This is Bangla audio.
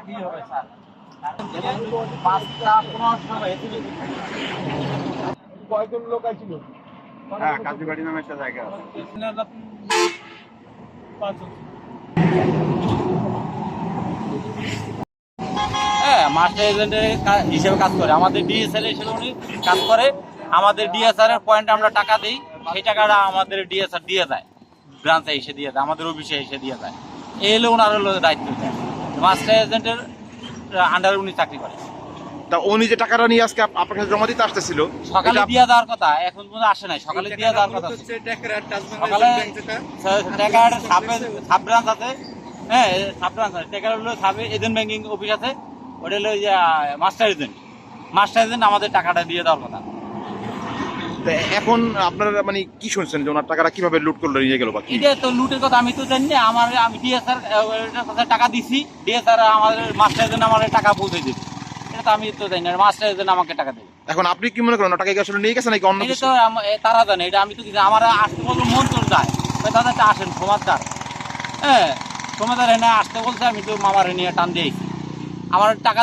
কি হবে স্যার? 5টা 15 সময় হয়েছিল। কয়জন লোক আইছিল? হ্যাঁ, কাজীবাড়ি নামে একটা জায়গা আছে। হ্যাঁ, মাস্টার এজেন্টের হিসেবে কাজ করে। আমাদের ডিএসআর হিসেবে উনি কাজ করে। আমাদের ডিএসআর এর পয়েন্টে আমরা টাকা দিই, সেই টাকাটা আমাদের ডিএসআর দিয়ে দেয়, ব্রাঞ্চে এসে দিয়ে দেয়, আমাদের অফিসে এসে দিয়ে দেয়। এই হলো ওনার হলো দায়িত্ব। মাস্টার এজেন্টের আন্ডারে উনি চাকরি করে। তা উনি যে টাকাটা নিয়ে আজকে আপনার কাছে জমা দিতে আসতেছিল, সকালে এটা- দিয়ে দেওয়ার কথা, এখন পর্যন্ত আসে নাই। সকালে দিয়ে দেওয়ার কথা ছিল। সকালে টাকার সাব ব্রাঞ্চ আছে, হ্যাঁ সাব ব্রাঞ্চ আছে, টাকার হলো সাব এজেন্ট ব্যাংকিং অফিস আছে, ওটা হলো যে মাস্টার এজেন্ট আমাদের টাকাটা দিয়ে দেওয়ার কথা। তা এখন আপনারা মানে কি শুনছেন যে ওনার টাকাটা কিভাবে লুট করলো নিয়ে গেল বা কি? এটা তো লুটের কথা আমি তো জানি না। আমি ডিএসআর কাছে টাকা দিছি, ডিএসআর আমাদের মাস্টার এজেন্ট আমাদের টাকা পৌঁছে দেবে, এটা তো আমি তো জানি না। মাস্টার এজেন্ট আমাকে টাকা দেবে, এখন আপনি কি মনে করেন টাকা কি আসলে নিয়ে গেছে নাকি অন্য এটা কিছু? তো তারা জানে। এটা আমি তো কিছু, আমার আসতে বলবো মন চলে যায়, তাদেরটা আসেন সমাজদার, হ্যাঁ সমাজদার এনে আসতে বলছে, আমি তো মামার নিয়ে টান দিয়েছি আমার টাকা।